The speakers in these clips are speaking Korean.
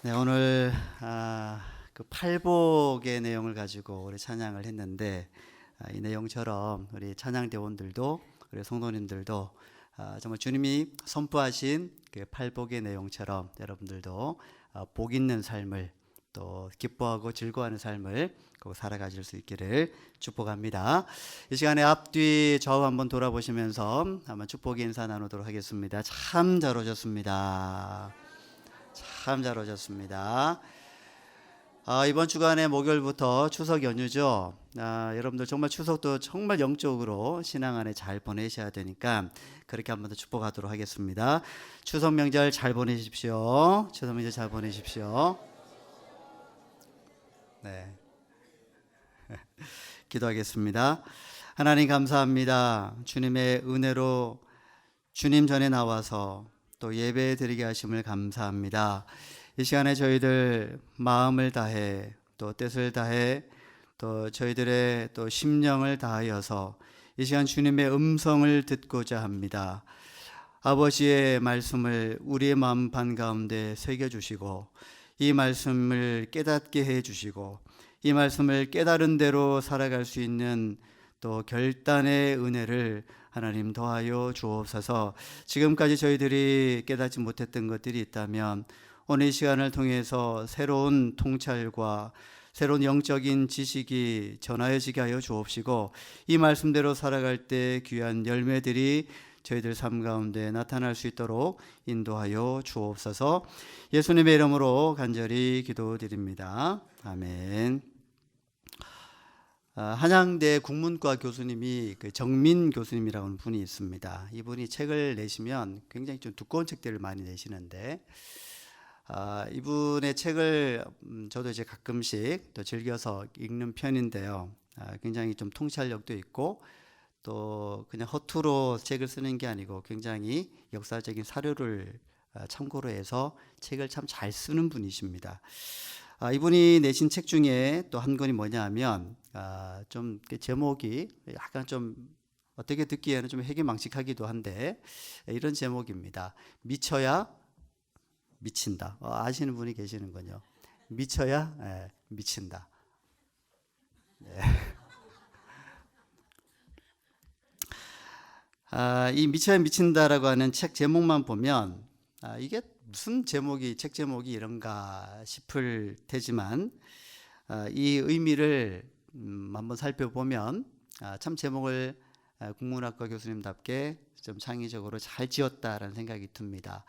네, 오늘 그 팔복의 내용을 가지고 우리 찬양을 했는데 이 내용처럼 우리 찬양대원들도 우리 성도님들도 정말 주님이 선포하신 그 팔복의 내용처럼 여러분들도 복 있는 삶을 또 기뻐하고 즐거워하는 삶을 꼭 살아가실 수 있기를 축복합니다. 이 시간에 앞뒤 좌우 한번 돌아보시면서 한번 축복의 인사 나누도록 하겠습니다. 참 잘 오셨습니다. 참 잘 오셨습니다. 이번 주간에 목요일부터 추석 연휴죠. 여러분들 정말 추석도 정말 영적으로 신앙 안에 잘 보내셔야 되니까 그렇게 한번 더 축복하도록 하겠습니다. 추석 명절 잘 보내십시오. 추석 명절 잘 보내십시오. 네, 기도하겠습니다. 하나님 감사합니다. 주님의 은혜로 주님 전에 나와서 또 예배 드리게 하심을 감사합니다. 이 시간에 저희들 마음을 다해 또 뜻을 다해 또 저희들의 또 심령을 다하여서 이 시간 주님의 음성을 듣고자 합니다. 아버지의 말씀을 우리의 마음 반 가운데 새겨주시고 이 말씀을 깨닫게 해주시고 이 말씀을 깨달은 대로 살아갈 수 있는 또 결단의 은혜를 하나님 더하여 주옵소서. 지금까지 저희들이 깨닫지 못했던 것들이 있다면 오늘 이 시간을 통해서 새로운 통찰과 새로운 영적인 지식이 전하여지게 하여 주옵시고 이 말씀대로 살아갈 때 귀한 열매들이 저희들 삶 가운데 나타날 수 있도록 인도하여 주옵소서. 예수님의 이름으로 간절히 기도드립니다. 아멘. 한양대 국문과 교수님이 그 정민 교수님이라고 하는 분이 있습니다. 이분이 책을 내시면 굉장히 좀 두꺼운 책들을 많이 내시는데 이분의 책을 저도 이제 가끔씩 또 즐겨서 읽는 편인데요. 굉장히 좀 통찰력도 있고 또 그냥 허투루 책을 쓰는 게 아니고 굉장히 역사적인 사료를 참고로 해서 책을 참 잘 쓰는 분이십니다. 이분이 내신 책 중에 또 한 권이 뭐냐 하면 좀 제목이 약간 좀 어떻게 듣기에는 좀 해괴망측하기도 한데 이런 제목입니다. 미쳐야 미친다. 아시는 분이 계시는군요. 미쳐야 미친다. 네. 이 미쳐야 미친다라고 하는 책 제목만 보면 이게 무슨 제목이 책 제목이 이런가 싶을 테지만 이 의미를 한번 살펴보면 참 제목을 국문학과 교수님답게 좀 창의적으로 잘 지었다라는 생각이 듭니다.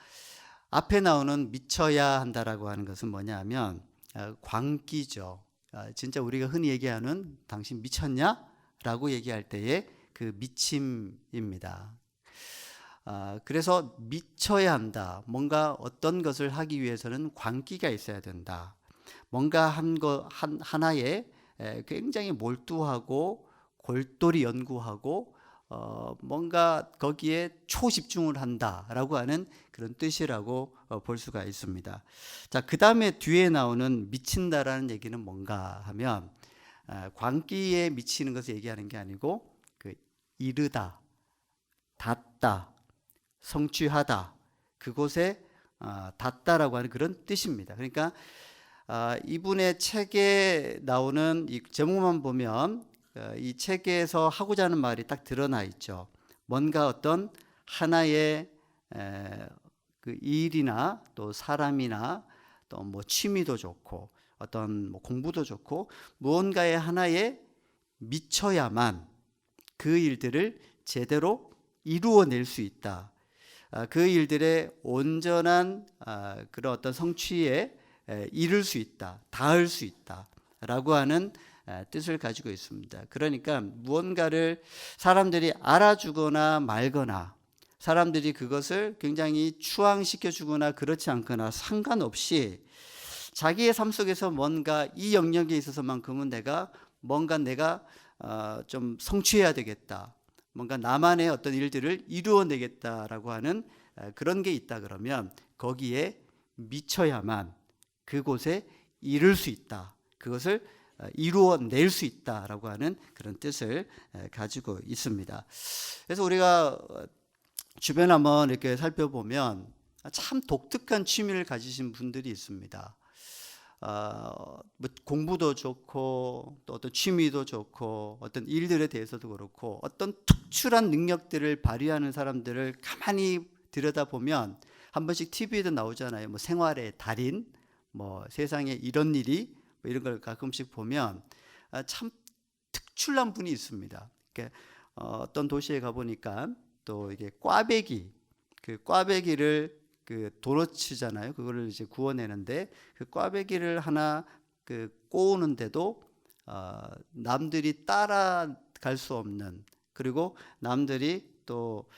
앞에 나오는 미쳐야 한다라고 하는 것은 뭐냐 하면 광기죠. 진짜 우리가 흔히 얘기하는 당신 미쳤냐? 라고 얘기할 때의 그 미침입니다. 그래서 미쳐야 한다. 뭔가 어떤 것을 하기 위해서는 광기가 있어야 된다. 뭔가 하나에 굉장히 몰두하고 골똘히 연구하고 뭔가 거기에 초집중을 한다라고 하는 그런 뜻이라고 볼 수가 있습니다. 자, 그 다음에 뒤에 나오는 미친다라는 얘기는 뭔가 하면 광기에 미치는 것을 얘기하는 게 아니고 그 이르다, 닿다, 성취하다, 그곳에 닿다라고 하는 그런 뜻입니다. 그러니까 이분의 책에 나오는 이 제목만 보면 이 책에서 하고자 하는 말이 딱 드러나 있죠. 뭔가 어떤 하나의 그 일이나 또 사람이나 또 뭐 취미도 좋고 어떤 뭐 공부도 좋고 무언가의 하나에 미쳐야만 그 일들을 제대로 이루어낼 수 있다. 그 일들의 온전한 그런 어떤 성취에 이룰 수 있다, 닿을 수 있다라고 하는 뜻을 가지고 있습니다. 그러니까 무언가를 사람들이 알아주거나 말거나 사람들이 그것을 굉장히 추앙시켜 주거나 그렇지 않거나 상관없이 자기의 삶 속에서 뭔가 이 영역에 있어서만큼은 내가 좀 성취해야 되겠다. 뭔가 나만의 어떤 일들을 이루어내겠다라고 하는 그런 게 있다 그러면 거기에 미쳐야만 그곳에 이룰 수 있다. 그것을 이루어낼 수 있다라고 하는 그런 뜻을 가지고 있습니다. 그래서 우리가 주변 한번 이렇게 살펴보면 참 독특한 취미를 가지신 분들이 있습니다. 뭐 공부도 좋고 또 어떤 취미도 좋고 어떤 일들에 대해서도 그렇고 어떤 특출한 능력들을 발휘하는 사람들을 가만히 들여다보면 한 번씩 TV에도 나오잖아요. 뭐 생활의 달인, 뭐 세상에 이런 일이 뭐 이런 걸 가끔씩 보면 참 특출난 분이 있습니다. 그러니까 어떤 도시에 가보니까 또 이게 꽈배기, 그 꽈배기를 그 도너츠잖아요. 그거를 이제 구워내는데 그 꽈배기를 하나 그 꼬우는데도 남들이 따라갈 수 없는, 그리고 남들이 또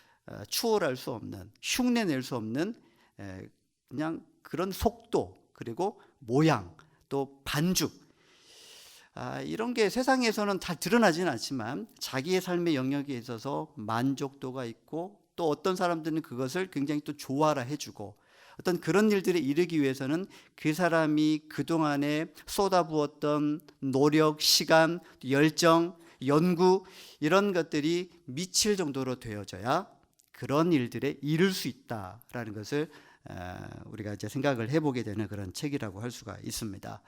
추월할 수 없는, 흉내낼 수 없는 그냥 그런 속도, 그리고 모양, 또 반죽, 이런 게 세상에서는 다 드러나지는 않지만 자기의 삶의 영역에 있어서 만족도가 있고, 또 어떤 사람들은 그것을 굉장히 또 좋아라 해주고, 어떤 그런 일들에 이르기 위해서는 그 사람이 그동안에 쏟아부었던 노력, 시간, 열정, 연구, 이런 것들이 미칠 정도로 되어져야 그런 일들에 이를 수 있다라는 것을 우리가 이제 생각을 해보게 되는 그런 책이라고 할 수가 있습니다.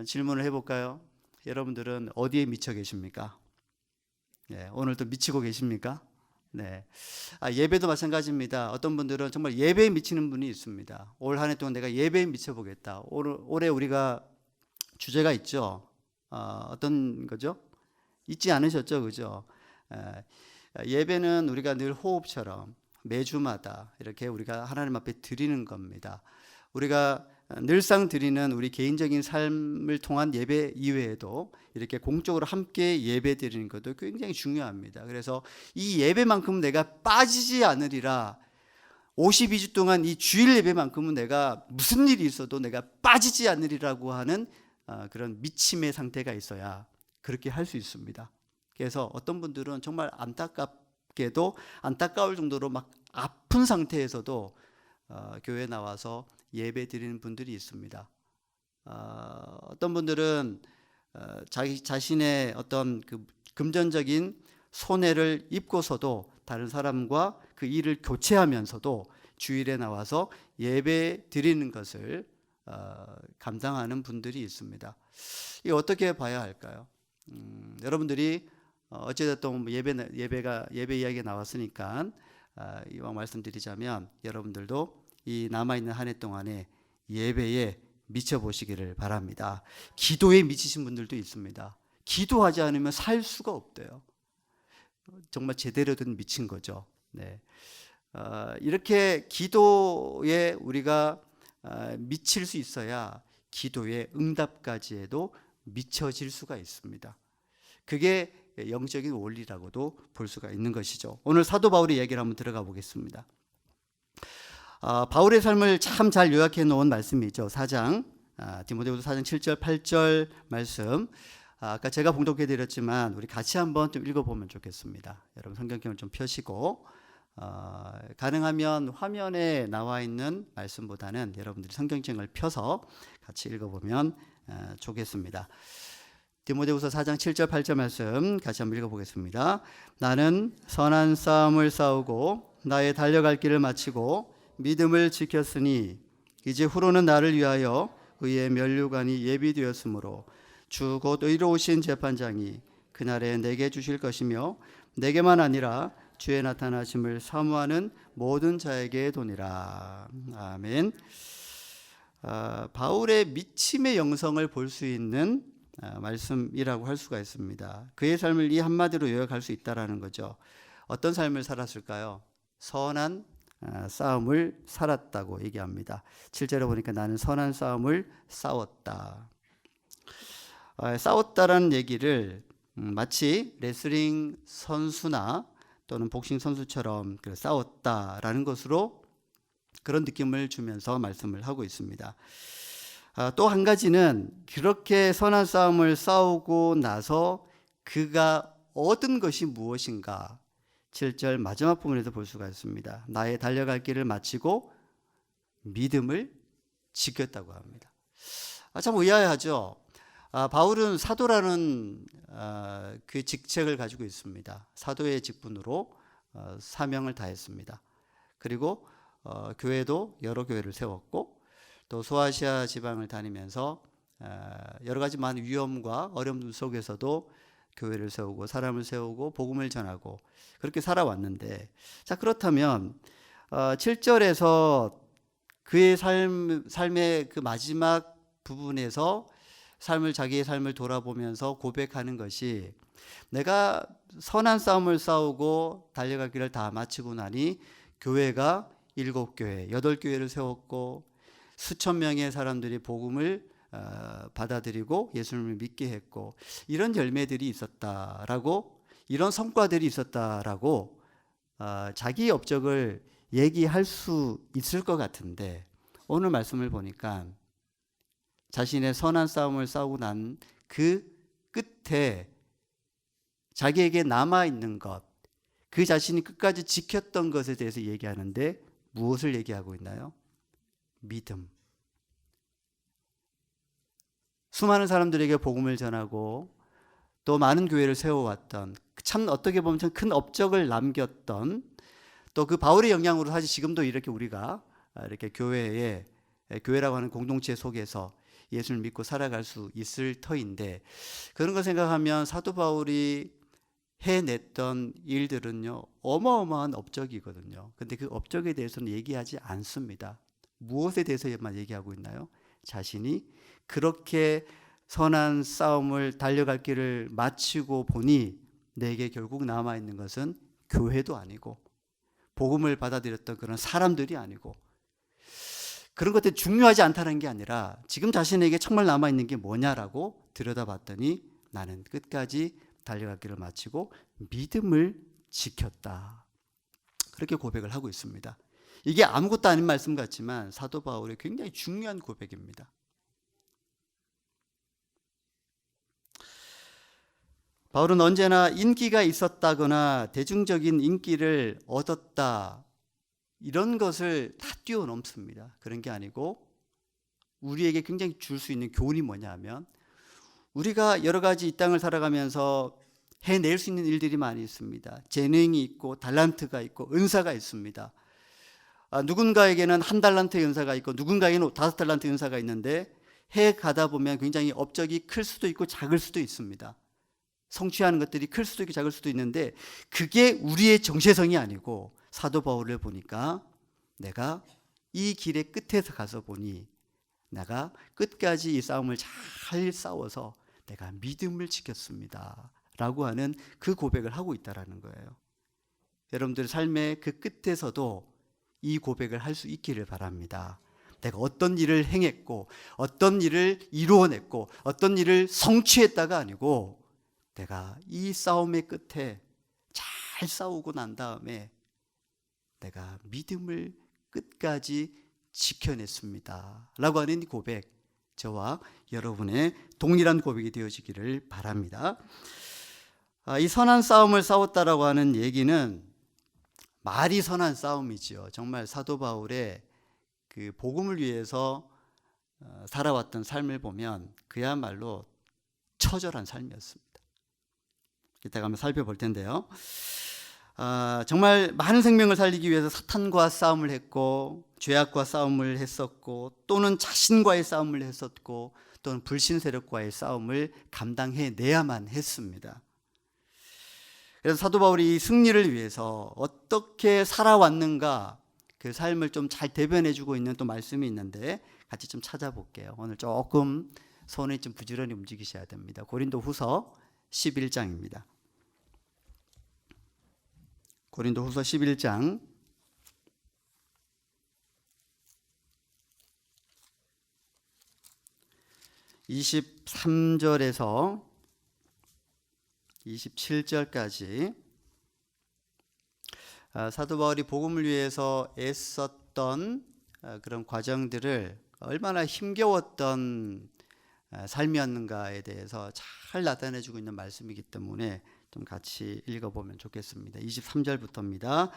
질문을 해볼까요? 여러분들은 어디에 미쳐 계십니까? 네, 오늘도 미치고 계십니까? 네. 예배도 마찬가지입니다. 어떤 분들은 정말 예배에 미치는 분이 있습니다. 올 한 해 동안 내가 예배에 미쳐보겠다. 올해 우리가 주제가 있죠. 어떤 거죠? 잊지 않으셨죠? 그죠? 예배는 우리가 늘 호흡처럼 매주마다 이렇게 우리가 하나님 앞에 드리는 겁니다. 우리가 늘상 드리는 우리 개인적인 삶을 통한 예배 이외에도 이렇게 공적으로 함께 예배 드리는 것도 굉장히 중요합니다. 그래서 이 예배만큼은 내가 빠지지 않으리라, 52주 동안 이 주일 예배만큼은 내가 무슨 일이 있어도 내가 빠지지 않으리라고 하는 그런 미침의 상태가 있어야 그렇게 할 수 있습니다. 그래서 어떤 분들은 정말 안타깝게도 안타까울 정도로 막 아픈 상태에서도 교회에 나와서 예배 드리는 분들이 있습니다. 어떤 분들은 자기 자신의 어떤 그 금전적인 손해를 입고서도 다른 사람과 그 일을 교체하면서도 주일에 나와서 예배 드리는 것을 감당하는 분들이 있습니다. 이 어떻게 봐야 할까요? 여러분들이 어찌됐든 예배 이야기가 나왔으니까 이왕 말씀드리자면, 여러분들도 이 남아있는 한 해 동안에 예배에 미쳐보시기를 바랍니다. 기도에 미치신 분들도 있습니다. 기도하지 않으면 살 수가 없대요. 정말 제대로 된 미친 거죠. 네. 이렇게 기도에 우리가 미칠 수 있어야 기도의 응답까지에도 미쳐질 수가 있습니다. 그게 영적인 원리라고도 볼 수가 있는 것이죠. 오늘 사도 바울의 이야기를 한번 들어가 보겠습니다. 바울의 삶을 참 잘 요약해 놓은 말씀이죠. 4장, 디모데후서 4장 7절 8절 말씀. 아까 제가 봉독해 드렸지만 우리 같이 한번 좀 읽어보면 좋겠습니다. 여러분 성경경을 좀 펴시고, 가능하면 화면에 나와 있는 말씀보다는 여러분들이 성경책을 펴서 같이 읽어보면 좋겠습니다. 디모데후서 4장 7절 8절 말씀 같이 한번 읽어보겠습니다. 나는 선한 싸움을 싸우고 나의 달려갈 길을 마치고 믿음을 지켰으니 이제 후로는 나를 위하여 의의 면류관이 예비되었으므로 주 곧 의로우신 재판장이 그날에 내게 주실 것이며 내게만 아니라 주의 나타나심을 사모하는 모든 자에게 도니라. 아멘. 바울의 미침의 영성을 볼 수 있는 말씀이라고 할 수가 있습니다. 그의 삶을 이 한마디로 요약할 수 있다라는 거죠. 어떤 삶을 살았을까요? 선한 싸움을 살았다고 얘기합니다. 7절에 보니까 나는 선한 싸움을 싸웠다. 싸웠다라는 얘기를 마치 레슬링 선수나 또는 복싱 선수처럼 싸웠다라는 것으로 그런 느낌을 주면서 말씀을 하고 있습니다. 또 한 가지는 그렇게 선한 싸움을 싸우고 나서 그가 얻은 것이 무엇인가, 7절 마지막 부분에서 볼 수가 있습니다. 나의 달려갈 길을 마치고 믿음을 지켰다고 합니다. 참 의아하죠. 바울은 사도라는 그 직책을 가지고 있습니다. 사도의 직분으로 사명을 다했습니다. 그리고 교회도 여러 교회를 세웠고 또 소아시아 지방을 다니면서 여러 가지 많은 위험과 어려움 속에서도 교회를 세우고 사람을 세우고 복음을 전하고 그렇게 살아왔는데, 자 그렇다면 7절에서 그의 삶의 그 마지막 부분에서 자기의 삶을 돌아보면서 고백하는 것이, 내가 선한 싸움을 싸우고 달려갈 길을 다 마치고 나니 교회가 7교회, 8교회를 세웠고 수천 명의 사람들이 복음을 받아들이고 예수님을 믿게 했고 이런 열매들이 있었다라고, 이런 성과들이 있었다라고 자기 업적을 얘기할 수 있을 것 같은데, 오늘 말씀을 보니까 자신의 선한 싸움을 싸우고 난 그 끝에 자기에게 남아있는 것, 그 자신이 끝까지 지켰던 것에 대해서 얘기하는데 무엇을 얘기하고 있나요? 믿음. 수많은 사람들에게 복음을 전하고 또 많은 교회를 세워왔던, 참 어떻게 보면 참 큰 업적을 남겼던, 또 그 바울의 영향으로 사실 지금도 이렇게 우리가 이렇게 교회라고 하는 공동체 속에서 예수를 믿고 살아갈 수 있을 터인데, 그런 거 생각하면 사도 바울이 해냈던 일들은요 어마어마한 업적이거든요. 근데 그 업적에 대해서는 얘기하지 않습니다. 무엇에 대해서만 얘기하고 있나요? 자신이 그렇게 선한 싸움을 달려갈 길을 마치고 보니 내게 결국 남아있는 것은 교회도 아니고 복음을 받아들였던 그런 사람들이 아니고, 그런 것들이 중요하지 않다는 게 아니라 지금 자신에게 정말 남아있는 게 뭐냐라고 들여다봤더니 나는 끝까지 달려갈 길을 마치고 믿음을 지켰다. 그렇게 고백을 하고 있습니다. 이게 아무것도 아닌 말씀 같지만 사도 바울의 굉장히 중요한 고백입니다. 바울은 언제나 인기가 있었다거나 대중적인 인기를 얻었다, 이런 것을 다 뛰어넘습니다. 그런 게 아니고 우리에게 굉장히 줄 수 있는 교훈이 뭐냐 하면, 우리가 여러 가지 이 땅을 살아가면서 해낼 수 있는 일들이 많이 있습니다. 재능이 있고 달란트가 있고 은사가 있습니다. 누군가에게는 1달란트의 은사가 있고 누군가에게는 5달란트의 은사가 있는데 해 가다 보면 굉장히 업적이 클 수도 있고 작을 수도 있습니다. 성취하는 것들이 클 수도 있고 작을 수도 있는데 그게 우리의 정체성이 아니고, 사도 바울을 보니까 내가 이 길의 끝에서 가서 보니 내가 끝까지 이 싸움을 잘 싸워서 내가 믿음을 지켰습니다 라고 하는 그 고백을 하고 있다는 거예요. 여러분들 삶의 그 끝에서도 이 고백을 할 수 있기를 바랍니다. 내가 어떤 일을 행했고 어떤 일을 이루어냈고 어떤 일을 성취했다가 아니고, 내가 이 싸움의 끝에 잘 싸우고 난 다음에 내가 믿음을 끝까지 지켜냈습니다 라고 하는 고백, 저와 여러분의 동일한 고백이 되어지기를 바랍니다. 이 선한 싸움을 싸웠다라고 하는 얘기는 말이 선한 싸움이지요. 정말 사도 바울의 그 복음을 위해서 살아왔던 삶을 보면 그야말로 처절한 삶이었습니다. 이따가 한번 살펴볼 텐데요. 정말 많은 생명을 살리기 위해서 사탄과 싸움을 했고 죄악과 싸움을 했었고 또는 자신과의 싸움을 했었고 또는 불신 세력과의 싸움을 감당해내야만 했습니다. 그래서 사도 바울이 이 승리를 위해서 어떻게 살아왔는가, 그 삶을 좀 잘 대변해주고 있는 또 말씀이 있는데 같이 좀 찾아볼게요. 오늘 조금 손이 좀 부지런히 움직이셔야 됩니다. 고린도후서 11장입니다. 고린도후서 11장 23절에서 27절까지 사도 바울이 복음을 위해서 애썼던 그런 과정들을 얼마나 힘겨웠던 삶이었는가에 대해서 잘 나타내주고 있는 말씀이기 때문에 좀 같이 읽어보면 좋겠습니다. 23절부터입니다.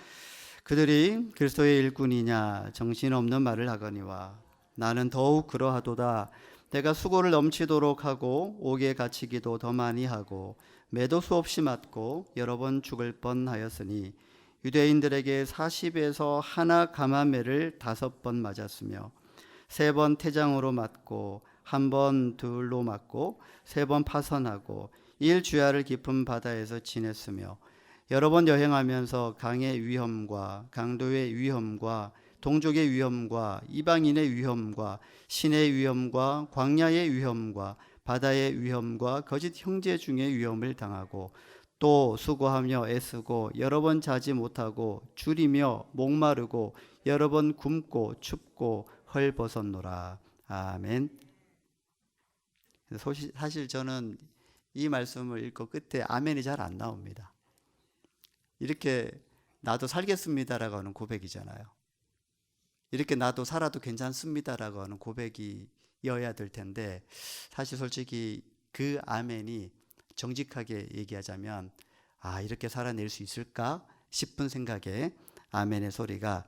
그들이 그리스도의 일꾼이냐 정신없는 말을 하거니와 나는 더욱 그러하도다. 내가 수고를 넘치도록 하고 옥에 갇히기도 더 많이 하고 매도 수없이 맞고 여러 번 죽을 뻔하였으니 유대인들에게 40에서 하나 감화매를 5번 맞았으며 3번 태장으로 맞고 1번 둘로 맞고 3번 파선하고 일주야를 깊은 바다에서 지냈으며 여러 번 여행하면서 강의 위험과 강도의 위험과 동족의 위험과 이방인의 위험과 신의 위험과 광야의 위험과 바다의 위험과 거짓 형제 중의 위험을 당하고 또 수고하며 애쓰고 여러 번 자지 못하고 줄이며 목마르고 여러 번 굶고 춥고 헐벗었노라. 아멘. 사실 저는 이 말씀을 읽고 끝에 아멘이 잘 안 나옵니다. 이렇게 나도 살겠습니다라고 하는 고백이잖아요. 이렇게 나도 살아도 괜찮습니다라고 하는 고백이어야 될 텐데 사실 솔직히 그 아멘이 정직하게 얘기하자면 이렇게 살아낼 수 있을까 싶은 생각에 아멘의 소리가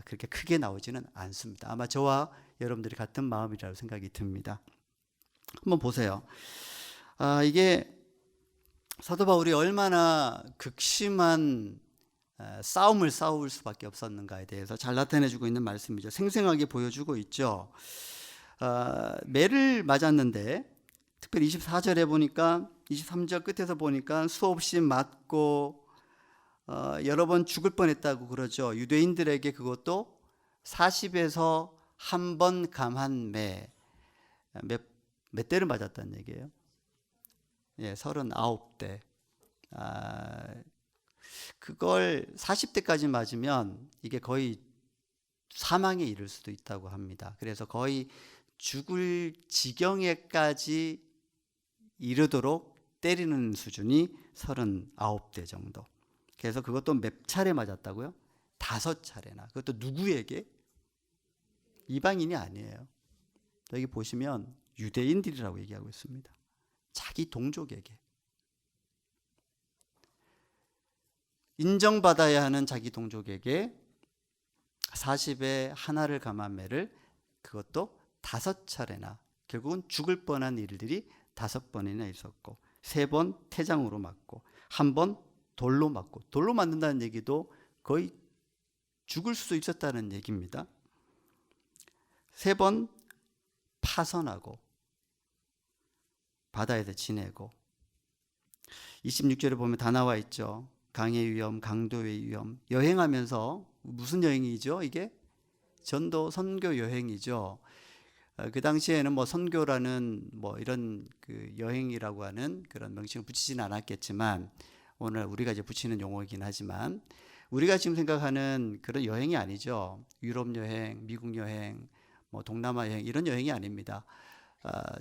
그렇게 크게 나오지는 않습니다. 아마 저와 여러분들이 같은 마음이라고 생각이 듭니다. 한번 보세요. 이게 사도 바울이 얼마나 극심한 싸움을 싸울 수밖에 없었는가에 대해서 잘 나타내주고 있는 말씀이죠. 생생하게 보여주고 있죠. 매를 맞았는데 특별히 24절에 보니까 23절 끝에서 보니까 수없이 맞고 여러 번 죽을 뻔했다고 그러죠. 유대인들에게 그것도 40에서 한 번 감한 매. 몇 대를 맞았다는 얘기예요? 예, 39대. 그걸 40대까지 맞으면 이게 거의 사망에 이를 수도 있다고 합니다. 그래서 거의 죽을 지경에까지 이르도록 때리는 수준이 39대 정도. 그래서 그것도 몇 차례 맞았다고요? 5차례나. 그것도 누구에게? 이방인이 아니에요. 여기 보시면 유대인들이라고 얘기하고 있습니다. 자기 동족에게. 인정받아야 하는 자기 동족에게 40에 하나를 감한 매를 그것도 5차례나 결국은 죽을 뻔한 일들이 5번이나 있었고 3번 태장으로 맞고 1번 돌로 맞고 돌로 맞는다는 얘기도 거의 죽을 수도 있었다는 얘기입니다. 3번 파선하고 바다에서 지내고 26절에 보면 다 나와 있죠. 강의 위험, 강도의 위험. 여행하면서 무슨 여행이죠? 이게 전도 선교 여행이죠. 그 당시에는 뭐 선교라는 뭐 이런 그 여행이라고 하는 그런 명칭을 붙이지는 않았겠지만 오늘 우리가 이제 붙이는 용어이긴 하지만 우리가 지금 생각하는 그런 여행이 아니죠. 유럽 여행, 미국 여행, 뭐 동남아 여행 이런 여행이 아닙니다.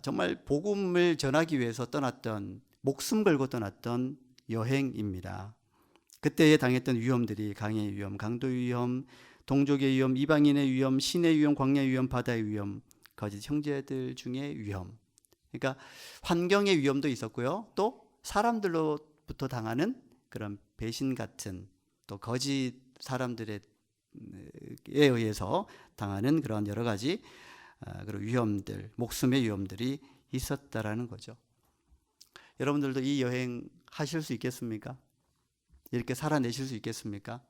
정말 복음을 전하기 위해서 떠났던 목숨 걸고 떠났던 여행입니다. 그때에 당했던 위험들이 강의 위험, 강도의 위험, 동족의 위험, 이방인의 위험, 신의 위험, 광야의 위험, 바다의 위험, 거짓 형제들 중의 위험. 그러니까 환경의 위험도 있었고요. 또 사람들로부터 당하는 그런 배신 같은 또 거짓 사람들에 의해서 당하는 그런 여러 가지 그런 위험들, 목숨의 위험들이 있었다라는 거죠. 여러분들도 이 여행 하실 수 있겠습니까? 이렇게 살아내실 수 있겠습니까?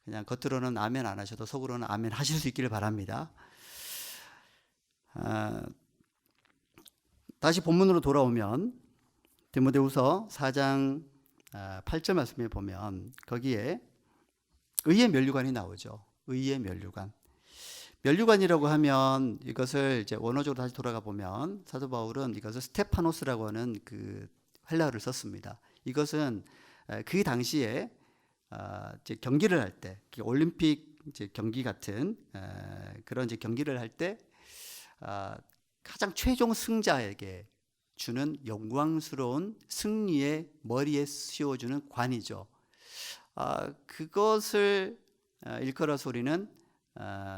그냥 겉으로는 아멘 안 하셔도 속으로는 아멘 하실 수 있기를 바랍니다. 다시 본문으로 돌아오면 디모데후서 4장 8절 말씀에 보면 거기에 의의 면류관이 나오죠. 의의 면류관. 면류관이라고 하면 이것을 이제 원어적으로 다시 돌아가 보면 사도 바울은 이것을 스테파노스라고 하는 그 헬라어를 썼습니다. 이것은 그 당시에 이제 경기를 할 때 올림픽 이제 경기 같은 그런 이제 경기를 할 때 가장 최종 승자에게 주는 영광스러운 승리의 머리에 씌워주는 관이죠. 그것을 일컬어서 우리는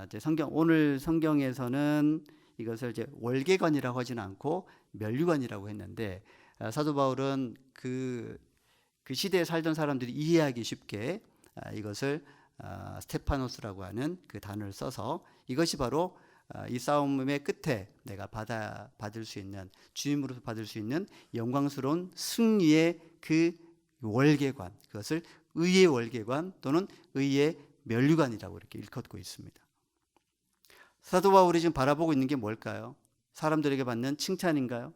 이제 오늘 성경에서는 이것을 이제 월계관이라고 하지는 않고 면류관이라고 했는데 사도 바울은 그 시대에 살던 사람들이 이해하기 쉽게 이것을 스테파노스라고 하는 그 단어를 써서 이것이 바로 이 싸움의 끝에 내가 받을 수 있는 주님으로서 받을 수 있는 영광스러운 승리의 그 월계관, 그것을 의의 월계관 또는 의의 면류관이라고 이렇게 일컫고 있습니다. 사도 바울이 지금 바라보고 있는 게 뭘까요? 사람들에게 받는 칭찬인가요?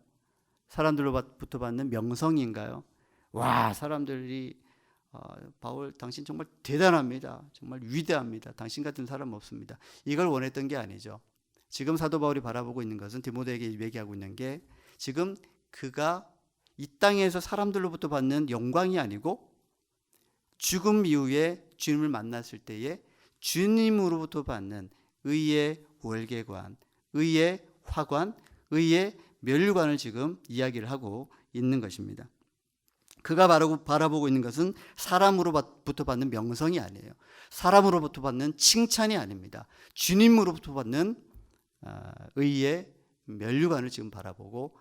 사람들로부터 받는 명성인가요? 와, 사람들이 바울 당신 정말 대단합니다. 정말 위대합니다. 당신 같은 사람 없습니다. 이걸 원했던 게 아니죠. 지금 사도 바울이 바라보고 있는 것은 디모데에게 얘기하고 있는 게 지금 그가 이 땅에서 사람들로부터 받는 영광이 아니고 죽음 이후에 주님을 만났을 때에 주님으로부터 받는 의의 월계관, 의의 화관, 의의 면류관을 지금 이야기를 하고 있는 것입니다. 그가 바라보고 있는 것은 사람으로부터 받는 명성이 아니에요. 사람으로부터 받는 칭찬이 아닙니다. 주님으로부터 받는 의의 면류관을 지금 바라보고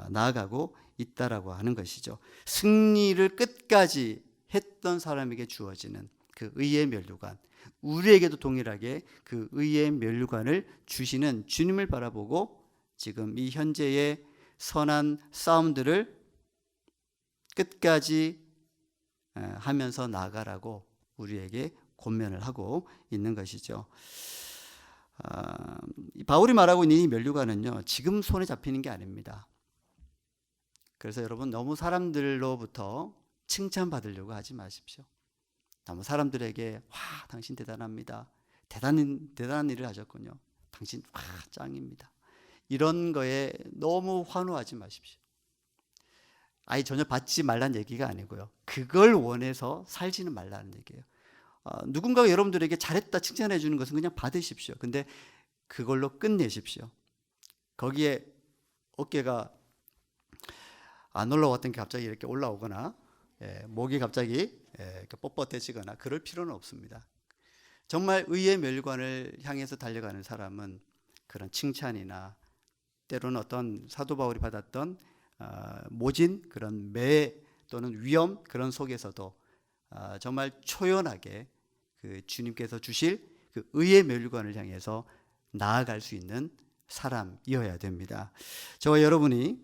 나아가고 있다라고 하는 것이죠. 승리를 끝까지 했던 사람에게 주어지는 그 의의 면류관, 우리에게도 동일하게 그 의의 면류관을 주시는 주님을 바라보고 지금 이 현재의 선한 싸움들을 끝까지 하면서 나아가라고 우리에게 권면을 하고 있는 것이죠. 바울이 말하고 있는 이 면류관은요, 지금 손에 잡히는 게 아닙니다. 그래서 여러분 너무 사람들로부터 칭찬받으려고 하지 마십시오. 너무 사람들에게 와, 당신 대단합니다. 대단한 일을 하셨군요. 당신 와, 짱입니다. 이런 거에 너무 환호하지 마십시오. 아예 전혀 받지 말라는 얘기가 아니고요. 그걸 원해서 살지는 말라는 얘기예요. 누군가가 여러분들에게 잘했다 칭찬해 주는 것은 그냥 받으십시오. 근데 그걸로 끝내십시오. 거기에 어깨가 안 올라왔던 게 갑자기 이렇게 올라오거나 목이 갑자기 이렇게 뻣뻣해지거나 그럴 필요는 없습니다. 정말 의의 면류관을 향해서 달려가는 사람은 그런 칭찬이나 때로는 어떤 사도 바울이 받았던 모진 그런 매 또는 위험 그런 속에서도 정말 초연하게 그 주님께서 주실 그 의의 면류관을 향해서 나아갈 수 있는 사람이어야 됩니다. 저와 여러분이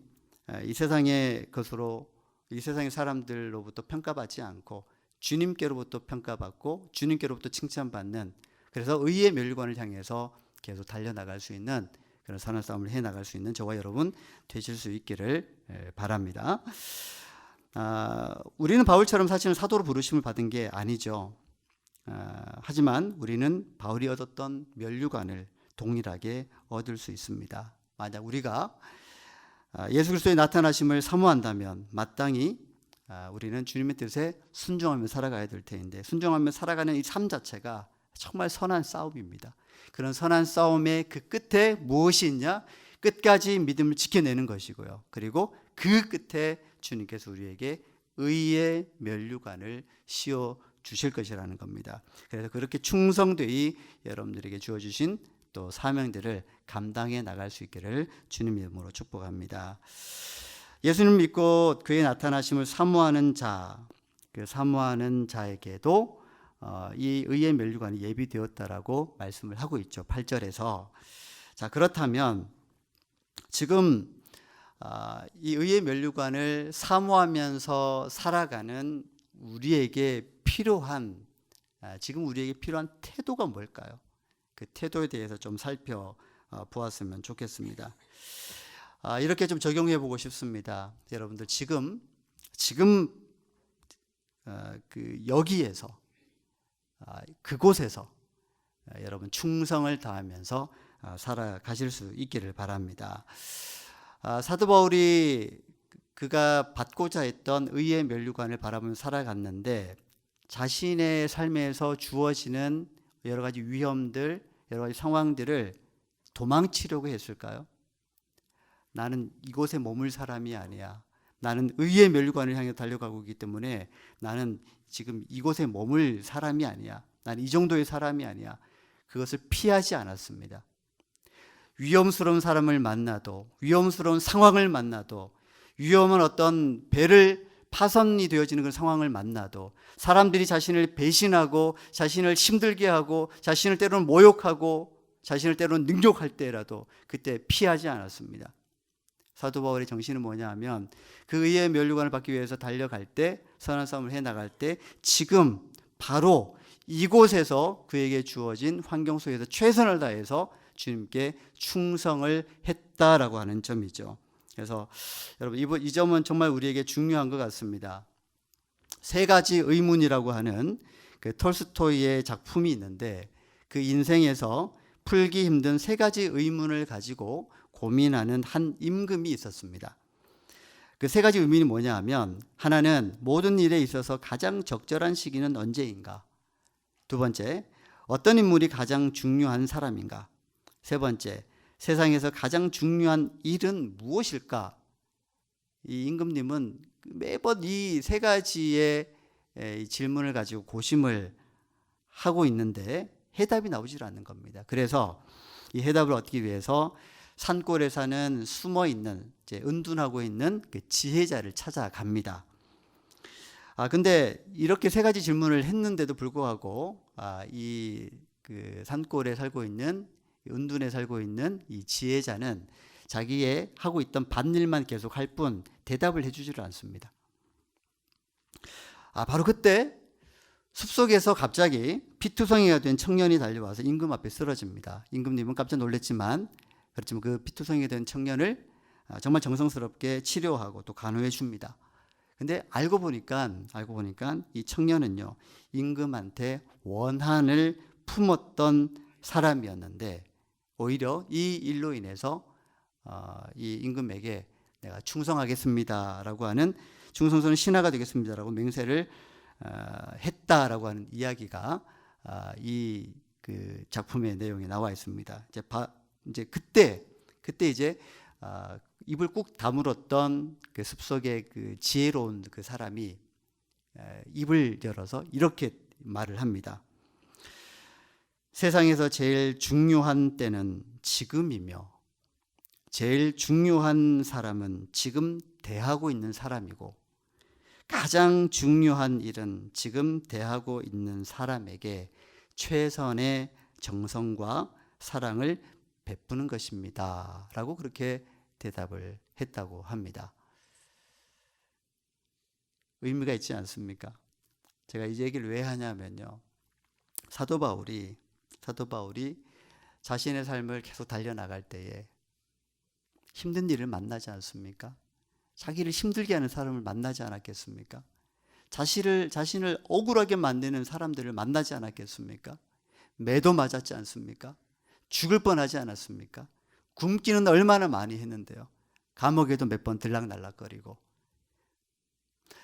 이 세상의 것으로 이 세상의 사람들로부터 평가받지 않고 주님께로부터 평가받고 주님께로부터 칭찬받는, 그래서 의의 면류관을 향해서 계속 달려나갈 수 있는 그런 선한 싸움을 해나갈 수 있는 저와 여러분 되실 수 있기를 바랍니다. 우리는 바울처럼 사실은 사도로 부르심을 받은 게 아니죠. 하지만 우리는 바울이 얻었던 면류관을 동일하게 얻을 수 있습니다. 만약 우리가 예수 그리스도의 나타나심을 사모한다면 마땅히 우리는 주님의 뜻에 순종하며 살아가야 될 텐데, 순종하며 살아가는 이 삶 자체가 정말 선한 싸움입니다. 그런 선한 싸움의 그 끝에 무엇이 있냐? 끝까지 믿음을 지켜내는 것이고요. 그리고 그 끝에 주님께서 우리에게 의의 면류관을 씌워 주실 것이라는 겁니다. 그래서 그렇게 충성되이 여러분들에게 주어주신 또 사명들을 감당해 나갈 수 있기를 주님 이름으로 축복합니다. 예수님 믿고 그의 나타나심을 사모하는 자, 그 사모하는 자에게도 이 의의 면류관이 예비되었다라고 말씀을 하고 있죠. 8절에서. 자, 그렇다면 지금 이 의의 면류관을 사모하면서 살아가는 우리에게 필요한, 지금 우리에게 필요한 태도가 뭘까요? 그 태도에 대해서 좀 살펴보았으면 좋겠습니다. 이렇게 좀 적용해 보고 싶습니다. 여러분들 지금 그 여기에서 그곳에서 여러분 충성을 다하면서 살아가실 수 있기를 바랍니다. 사도 바울이 그가 받고자 했던 의의 면류관을 바라보며 살아갔는데 자신의 삶에서 주어지는 여러 가지 위험들, 여러 가지 상황들을 도망치려고 했을까요? 나는 이곳에 머물 사람이 아니야. 나는 의의 면류관을 향해 달려가고 있기 때문에 나는 지금 이곳에 머물 사람이 아니야. 나는 이 정도의 사람이 아니야. 그것을 피하지 않았습니다. 위험스러운 사람을 만나도, 위험스러운 상황을 만나도, 위험한 어떤 배를 파선이 되어지는 그런 상황을 만나도, 사람들이 자신을 배신하고 자신을 힘들게 하고 자신을 때로는 모욕하고 자신을 때로는 능욕할 때라도 그때 피하지 않았습니다. 사도 바울의 정신은 뭐냐 하면 그 의의 면류관을 받기 위해서 달려갈 때, 선한 싸움을 해나갈 때 지금 바로 이곳에서 그에게 주어진 환경 속에서 최선을 다해서 주님께 충성을 했다라고 하는 점이죠. 그래서 여러분 이 점은 정말 우리에게 중요한 것 같습니다. 세 가지 의문이라고 하는 그 톨스토이의 작품이 있는데 그 인생에서 풀기 힘든 세 가지 의문을 가지고 고민하는 한 임금이 있었습니다. 그 세 가지 의문이 뭐냐 하면, 하나는 모든 일에 있어서 가장 적절한 시기는 언제인가? 두 번째, 어떤 인물이 가장 중요한 사람인가? 세 번째, 세상에서 가장 중요한 일은 무엇일까? 이 임금님은 매번 이 세 가지의 질문을 가지고 고심을 하고 있는데 해답이 나오질 않는 겁니다. 그래서 이 해답을 얻기 위해서 산골에 사는 숨어 있는, 은둔하고 있는 그 지혜자를 찾아갑니다. 근데 이렇게 세 가지 질문을 했는데도 불구하고 이 그 산골에 살고 있는, 은둔에 살고 있는 이 지혜자는 자기의 하고 있던 밭일만 계속 할 뿐 대답을 해주지를 않습니다. 바로 그때 숲속에서 갑자기 피투성이가 된 청년이 달려와서 임금 앞에 쓰러집니다. 임금님은 깜짝 놀랐지만, 그렇지만 그 피투성이가 된 청년을 정말 정성스럽게 치료하고 또 간호해 줍니다. 근데 알고 보니까 이 청년은요, 임금한테 원한을 품었던 사람이었는데 오히려 이 일로 인해서 이 임금에게 내가 충성하겠습니다라고 하는, 충성스러운 신하가 되겠습니다라고 맹세를 했다라고 하는 이야기가 이 그 작품의 내용에 나와 있습니다. 이제 그때 이제 입을 꾹 다물었던 그 숲속의 그 지혜로운 그 사람이 입을 열어서 이렇게 말을 합니다. 세상에서 제일 중요한 때는 지금이며 제일 중요한 사람은 지금 대하고 있는 사람이고 가장 중요한 일은 지금 대하고 있는 사람에게 최선의 정성과 사랑을 베푸는 것입니다 라고 그렇게 대답을 했다고 합니다. 의미가 있지 않습니까? 제가 이 얘기를 왜 하냐면요, 사도 바울이 자신의 삶을 계속 달려나갈 때에 힘든 일을 만나지 않습니까? 자기를 힘들게 하는 사람을 만나지 않았겠습니까? 자신을 억울하게 만드는 사람들을 만나지 않았겠습니까? 매도 맞았지 않습니까? 죽을 뻔하지 않았습니까? 굶기는 얼마나 많이 했는데요. 감옥에도 몇 번 들락날락거리고.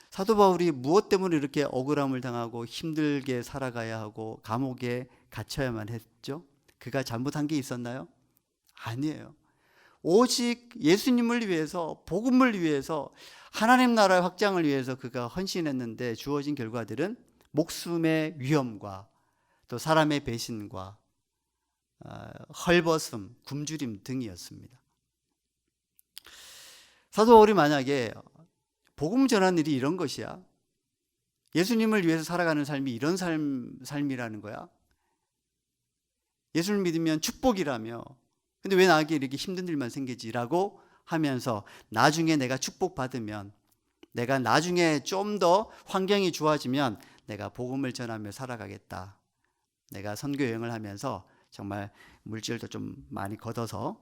사도 바울이 무엇 때문에 이렇게 억울함을 당하고 힘들게 살아가야 하고 감옥에 갇혀야만 했죠? 그가 잘못한 게 있었나요? 아니에요. 오직 예수님을 위해서, 복음을 위해서, 하나님 나라의 확장을 위해서 그가 헌신했는데 주어진 결과들은 목숨의 위험과 또 사람의 배신과 헐벗음, 굶주림 등이었습니다. 사도 바울이 만약에 복음 전하는 일이 이런 것이야, 예수님을 위해서 살아가는 삶이 이런 삶이라는 거야, 예수를 믿으면 축복이라며, 근데 왜 나에게 이렇게 힘든 일만 생기지라고 하면서 나중에 내가 축복받으면, 내가 나중에 좀 더 환경이 좋아지면 내가 복음을 전하며 살아가겠다, 내가 선교 여행을 하면서 정말 물질도 좀 많이 걷어서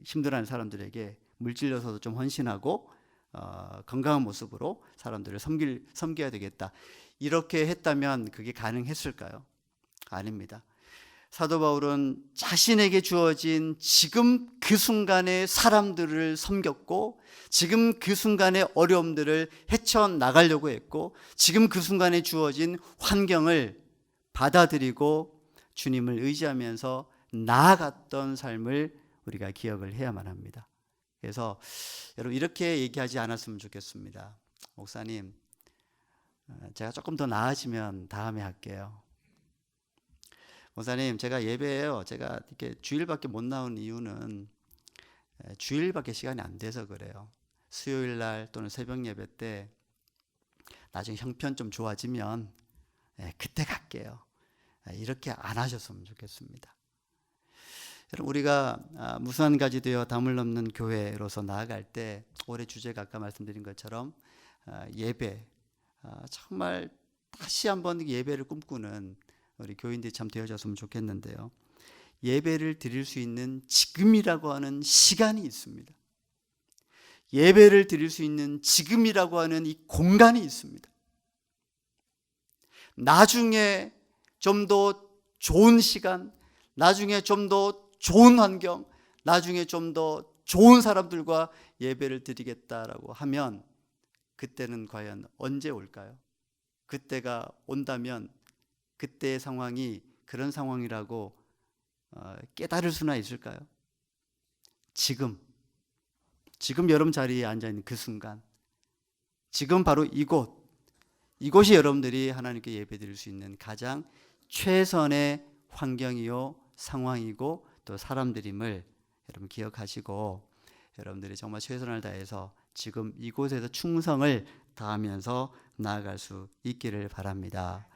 힘들어하는 사람들에게 물질로서도 좀 헌신하고 건강한 모습으로 사람들을 섬겨야 되겠다, 이렇게 했다면 그게 가능했을까요? 아닙니다. 사도 바울은 자신에게 주어진 지금 그 순간의 사람들을 섬겼고, 지금 그 순간의 어려움들을 헤쳐나가려고 했고, 지금 그 순간에 주어진 환경을 받아들이고 주님을 의지하면서 나아갔던 삶을 우리가 기억을 해야만 합니다. 그래서 여러분, 이렇게 얘기하지 않았으면 좋겠습니다. 목사님, 제가 조금 더 나아지면 다음에 할게요. 목사님, 제가 예배에요, 제가 이렇게 주일밖에 못 나온 이유는 주일밖에 시간이 안 돼서 그래요. 수요일 날 또는 새벽 예배 때 나중에 형편 좀 좋아지면 그때 갈게요. 이렇게 안 하셨으면 좋겠습니다. 우리가 무수한 가지 되어 담을 넘는 교회로서 나아갈 때 올해 주제가 아까 말씀드린 것처럼 예배, 정말 다시 한번 예배를 꿈꾸는 우리 교인들이 참 되어졌으면 좋겠는데요. 예배를 드릴 수 있는 지금이라고 하는 시간이 있습니다. 예배를 드릴 수 있는 지금이라고 하는 이 공간이 있습니다. 나중에 좀 더 좋은 시간, 나중에 좀 더 좋은 환경, 나중에 좀 더 좋은 사람들과 예배를 드리겠다라고 하면 그때는 과연 언제 올까요? 그때가 온다면 그때의 상황이 그런 상황이라고 깨달을 수나 있을까요? 지금 여러분 자리에 앉아있는 그 순간, 지금 바로 이곳이 여러분들이 하나님께 예배드릴 수 있는 가장 최선의 환경이요 상황이고 또 사람들임을 여러분 기억하시고, 여러분들이 정말 최선을 다해서 지금 이곳에서 충성을 다하면서 나아갈 수 있기를 바랍니다.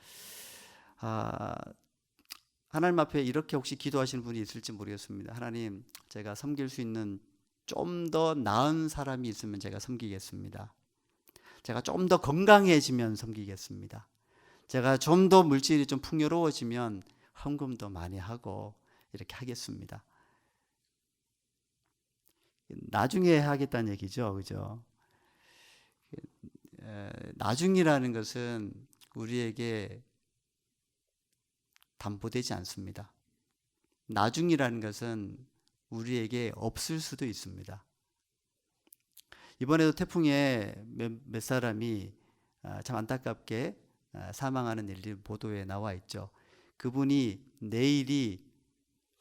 하나님 앞에 이렇게 혹시 기도하시는 분이 있을지 모르겠습니다. 하나님, 제가 섬길 수 있는 좀 더 나은 사람이 있으면 제가 섬기겠습니다. 제가 좀 더 건강해지면 섬기겠습니다. 제가 좀 더 물질이 좀 풍요로워지면 헌금도 많이 하고 이렇게 하겠습니다. 나중에 하겠다는 얘기죠, 그죠? 나중이라는 것은 우리에게 담보되지 않습니다. 나중이라는 것은 우리에게 없을 수도 있습니다. 이번에도 태풍에 몇 사람이 참 안타깝게 사망하는 일이 보도에 나와 있죠. 그분이 내일이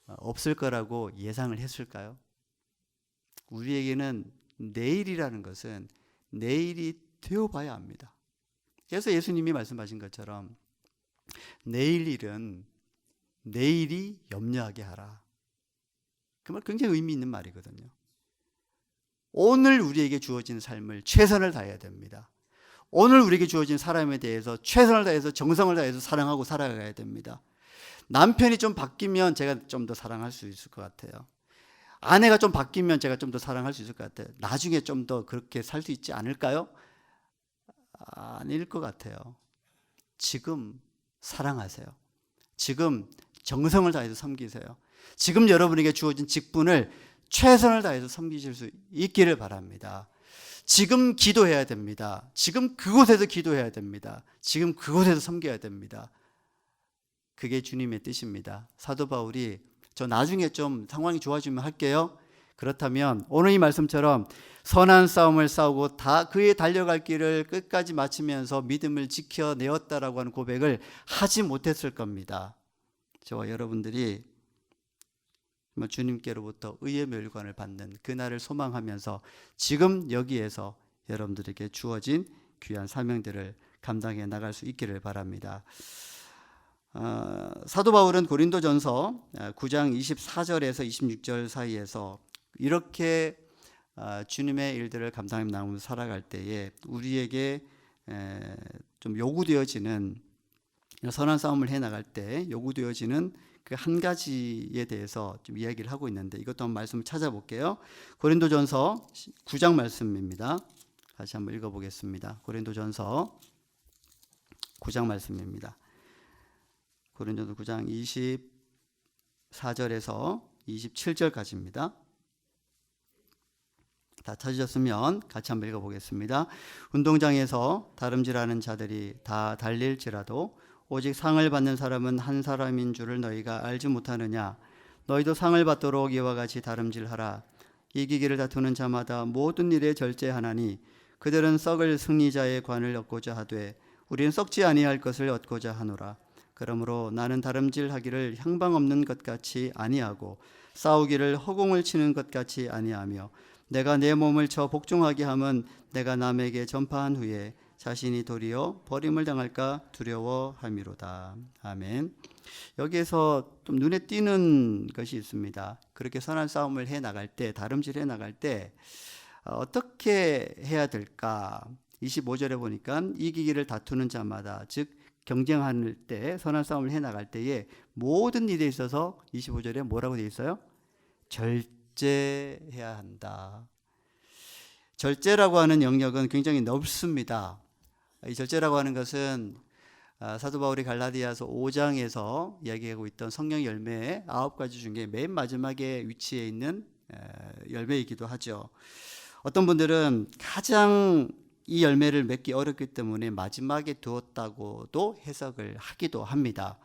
없을 거라고 예상을 했을까요? 우리에게는 내일이라는 것은 내일이 되어봐야 합니다. 그래서 예수님이 말씀하신 것처럼 내일 일은 내일이 염려하게 하라. 그 말 굉장히 의미 있는 말이거든요. 오늘 우리에게 주어진 삶을 최선을 다해야 됩니다. 오늘 우리에게 주어진 사람에 대해서 최선을 다해서 정성을 다해서 사랑하고 살아가야 됩니다. 남편이 좀 바뀌면 제가 좀 더 사랑할 수 있을 것 같아요. 아내가 좀 바뀌면 제가 좀 더 사랑할 수 있을 것 같아요. 나중에 좀 더 그렇게 살 수 있지 않을까요? 아닐 것 같아요. 지금 사랑하세요. 지금 정성을 다해서 섬기세요. 지금 여러분에게 주어진 직분을 최선을 다해서 섬기실 수 있기를 바랍니다. 지금 기도해야 됩니다. 지금 그곳에서 기도해야 됩니다. 지금 그곳에서 섬겨야 됩니다. 그게 주님의 뜻입니다. 사도 바울이 저 나중에 좀 상황이 좋아지면 할게요. 그렇다면 오늘 이 말씀처럼 선한 싸움을 싸우고 다 그의 달려갈 길을 끝까지 마치면서 믿음을 지켜내었다라고 하는 고백을 하지 못했을 겁니다. 저와 여러분들이 주님께로부터 의의 멸관을 받는 그날을 소망하면서 지금 여기에서 여러분들에게 주어진 귀한 사명들을 감당해 나갈 수 있기를 바랍니다. 사도 바울은 고린도전서 9장 24절에서 26절 사이에서 이렇게 주님의 일들을 감당해 나가면서 살아갈 때에 우리에게 좀 요구되어지는, 선한 싸움을 해 나갈 때 요구되어지는 그 한 가지에 대해서 좀 이야기를 하고 있는데, 이것도 한번 말씀을 찾아볼게요. 고린도전서 9장 말씀입니다. 다시 한번 읽어보겠습니다. 고린도전서 9장 말씀입니다. 고린도전서 9장 24절에서 27절까지입니다. 다 찾으셨으면 같이 한번 읽어보겠습니다. 운동장에서 다름질하는 자들이 다 달릴지라도 오직 상을 받는 사람은 한 사람인 줄을 너희가 알지 못하느냐? 너희도 상을 받도록 이와 같이 다름질하라. 이기기를 다투는 자마다 모든 일에 절제하나니 그들은 썩을 승리자의 관을 얻고자 하되 우리는 썩지 아니할 것을 얻고자 하노라. 그러므로 나는 다름질하기를 향방 없는 것 같이 아니하고 싸우기를 허공을 치는 것 같이 아니하며 내가 내 몸을 쳐 복종하게 함은 내가 남에게 전파한 후에 자신이 도리어 버림을 당할까 두려워함이로다. 아멘. 여기에서 좀 눈에 띄는 것이 있습니다. 그렇게 선한 싸움을 해 나갈 때, 다름질해 나갈 때 어떻게 해야 될까? 25절에 보니까 이기기를 다투는 자마다, 즉 경쟁할 때, 선한 싸움을 해 나갈 때에 모든 일에 있어서 25절에 뭐라고 되어 있어요? 절제해야 한다. 절제라고 하는 영역은 굉장히 넓습니다. 이 절제라고 하는 것은 사도 바울이 갈라디아서 5장에서 이야기하고 있던 성령 열매의 9가지 중에 맨 마지막에 위치해 있는 열매이기도 하죠. 어떤 분들은 가장 이 열매를 맺기 어렵기 때문에 마지막에 두었다고도 해석을 하기도 합니다.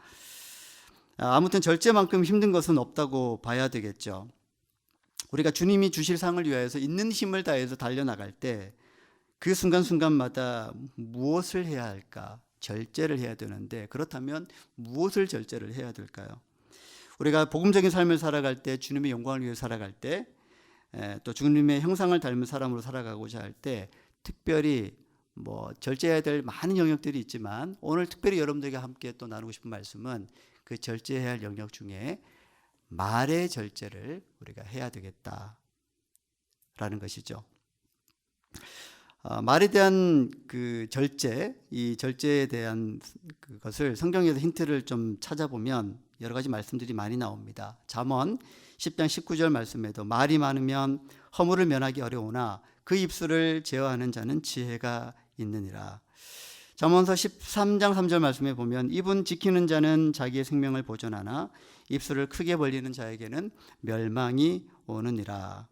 아무튼 절제만큼 힘든 것은 없다고 봐야 되겠죠. 우리가 주님이 주실 상을 위하여서 있는 힘을 다해서 달려나갈 때 그 순간순간마다 무엇을 해야 할까? 절제를 해야 되는데, 그렇다면 무엇을 절제를 해야 될까요? 우리가 복음적인 삶을 살아갈 때, 주님의 영광을 위해 살아갈 때, 또 주님의 형상을 닮은 사람으로 살아가고자 할 때 특별히 절제해야 될 많은 영역들이 있지만, 오늘 특별히 여러분들과 함께 또 나누고 싶은 말씀은 그 절제해야 할 영역 중에 말의 절제를 우리가 해야 되겠다라는 것이죠. 말에 대한 그 절제, 이 절제에 대한 그것을 성경에서 힌트를 좀 찾아보면 여러 가지 말씀들이 많이 나옵니다. 잠언 10장 19절 말씀에도 말이 많으면 허물을 면하기 어려우나 그 입술을 제어하는 자는 지혜가 있느니라. 잠언서 13장 3절 말씀에 보면 입은 지키는 자는 자기의 생명을 보존하나 입술을 크게 벌리는 자에게는 멸망이 오느니라.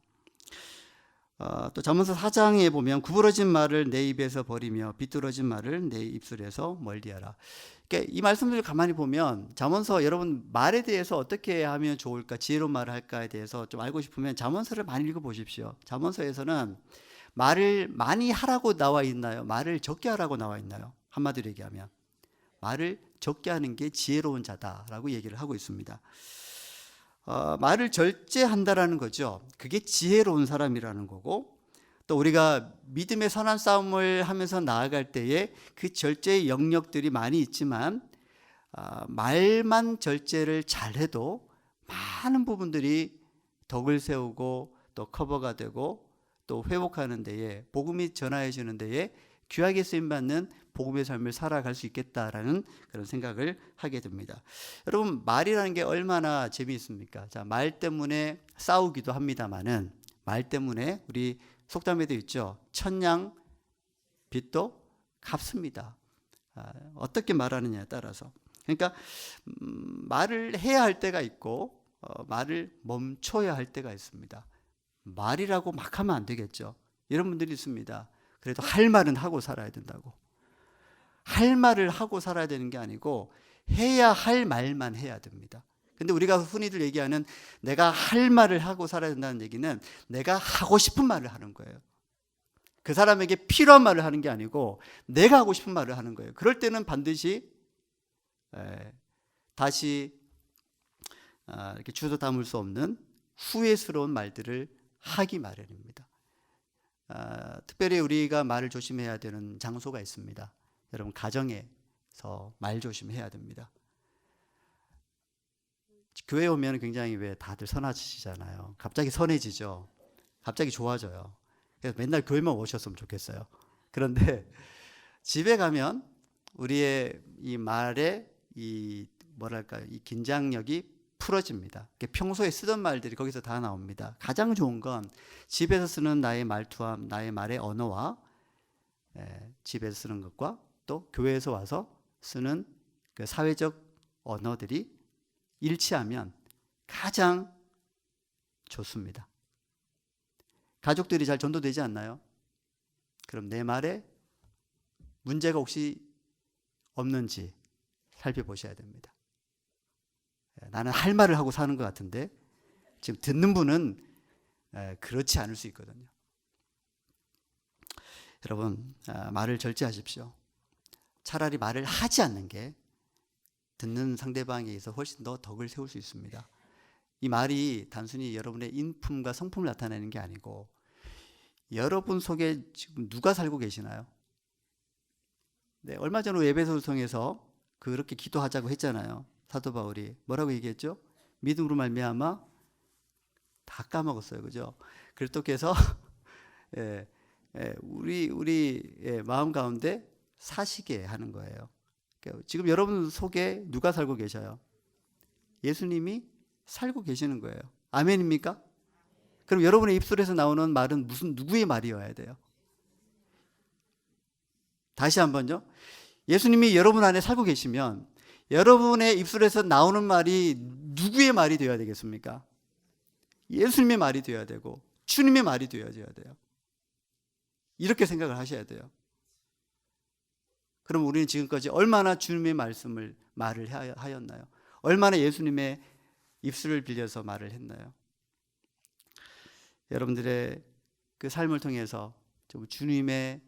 또 잠언서 4장에 보면 구부러진 말을 내 입에서 버리며 비뚤어진 말을 내 입술에서 멀리하라. 그러니까 이 말씀들을 가만히 보면 잠언서, 여러분 말에 대해서 어떻게 하면 좋을까, 지혜로운 말을 할까에 대해서 좀 알고 싶으면 잠언서를 많이 읽어보십시오. 잠언서에서는 말을 많이 하라고 나와 있나요? 말을 적게 하라고 나와 있나요? 한마디로 얘기하면 말을 적게 하는 게 지혜로운 자다라고 얘기를 하고 있습니다. 말을 절제한다라는 거죠. 그게 지혜로운 사람이라는 거고, 또 우리가 믿음의 선한 싸움을 하면서 나아갈 때에 그 절제의 영역들이 많이 있지만 말만 절제를 잘해도 많은 부분들이 덕을 세우고 또 커버가 되고 또 회복하는 데에, 복음이 전하여지는 데에 귀하게 쓰임받는 복음의 삶을 살아갈 수 있겠다라는 그런 생각을 하게 됩니다. 여러분, 말이라는 게 얼마나 재미있습니까? 자, 말 때문에 싸우기도 합니다만은, 말 때문에 우리 속담에도 있죠. 천냥 빚도 갚습니다. 어떻게 말하느냐에 따라서. 그러니까 말을 해야 할 때가 있고 말을 멈춰야 할 때가 있습니다. 말이라고 막 하면 안 되겠죠. 이런 분들이 있습니다. 그래도 할 말은 하고 살아야 된다고. 할 말을 하고 살아야 되는 게 아니고 해야 할 말만 해야 됩니다. 근데 우리가 흔히들 얘기하는 내가 할 말을 하고 살아야 된다는 얘기는 내가 하고 싶은 말을 하는 거예요. 그 사람에게 필요한 말을 하는 게 아니고 내가 하고 싶은 말을 하는 거예요. 그럴 때는 반드시 다시 이렇게 주워 담을 수 없는 후회스러운 말들을 하기 마련입니다. 특별히 우리가 말을 조심해야 되는 장소가 있습니다. 여러분, 가정에서 말 조심해야 됩니다. 교회 오면 굉장히 왜 다들 선하시잖아요. 갑자기 선해지죠. 갑자기 좋아져요. 그래서 맨날 교회만 오셨으면 좋겠어요. 그런데 집에 가면 우리의 이 말의 이 긴장력이 풀어집니다. 평소에 쓰던 말들이 거기서 다 나옵니다. 가장 좋은 건 집에서 쓰는 나의 말투와 나의 말의 언어와 집에서 쓰는 것과 또 교회에서 와서 쓰는 그 사회적 언어들이 일치하면 가장 좋습니다. 가족들이 잘 전도되지 않나요? 그럼 내 말에 문제가 혹시 없는지 살펴보셔야 됩니다. 나는 할 말을 하고 사는 것 같은데 지금 듣는 분은 그렇지 않을 수 있거든요. 여러분, 말을 절제하십시오. 차라리 말을 하지 않는 게 듣는 상대방에 의해서 훨씬 더 덕을 세울 수 있습니다. 이 말이 단순히 여러분의 인품과 성품을 나타내는 게 아니고 여러분 속에 지금 누가 살고 계시나요? 네, 얼마 전에 에베소서를 통해서 그렇게 기도하자고 했잖아요. 사도 바울이 뭐라고 얘기했죠? 믿음으로 말미암아 다 까먹었어요, 그죠? 그리스도께서 우리 마음 가운데 사시게 하는 거예요. 지금 여러분 속에 누가 살고 계셔요? 예수님이 살고 계시는 거예요. 아멘입니까? 그럼 여러분의 입술에서 나오는 말은 누구의 말이어야 돼요? 다시 한번요. 예수님이 여러분 안에 살고 계시면 여러분의 입술에서 나오는 말이 누구의 말이 되어야 되겠습니까? 예수님의 말이 되어야 되고 주님의 말이 되어야 돼요. 이렇게 생각을 하셔야 돼요. 그럼 우리는 지금까지 얼마나 주님의 말을 하였나요? 얼마나 예수님의 입술을 빌려서 말을 했나요? 여러분들의 그 삶을 통해서 좀 주님의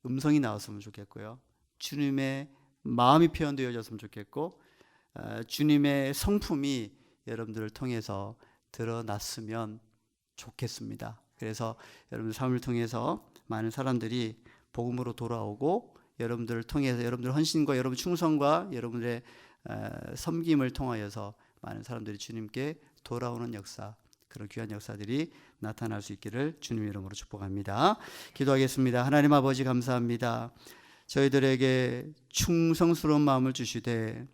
음성이 나왔으면 좋겠고요. 주님의 마음이 표현되어졌으면 좋겠고, 주님의 성품이 여러분들을 통해서 드러났으면 좋겠습니다. 그래서 여러분들 삶을 통해서 많은 사람들이 복음으로 돌아오고, 여러분들을 통해서 여러분들 헌신과 여러분 충성과 여러분들의 섬김을 통하여서 많은 사람들이 주님께 돌아오는 역사, 그런 귀한 역사들이 나타날 수 있기를 주님의 이름으로 축복합니다. 기도하겠습니다. 하나님 아버지 감사합니다. 저희들에게 충성스러운 마음을 주시되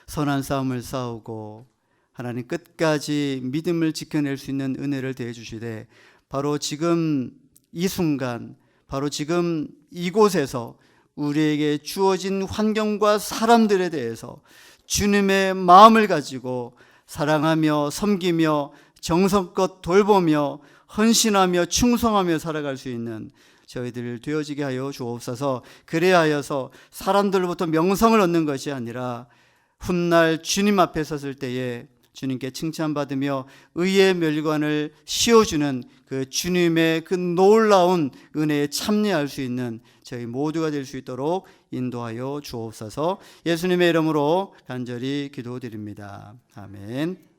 선한 싸움을 싸우고 하나님 끝까지 믿음을 지켜낼 수 있는 은혜를 대해 주시되 바로 지금 이 순간 바로 지금 이곳에서 우리에게 주어진 환경과 사람들에 대해서 주님의 마음을 가지고 사랑하며 섬기며 정성껏 돌보며 헌신하며 충성하며 살아갈 수 있는 저희들 되어지게 하여 주옵소서. 그래야 하여서 사람들로부터 명성을 얻는 것이 아니라 훗날 주님 앞에 섰을 때에 주님께 칭찬받으며 의의 멸관을 씌워주는 그 주님의 그 놀라운 은혜에 참여할 수 있는 저희 모두가 될 수 있도록 인도하여 주옵소서. 예수님의 이름으로 간절히 기도드립니다. 아멘.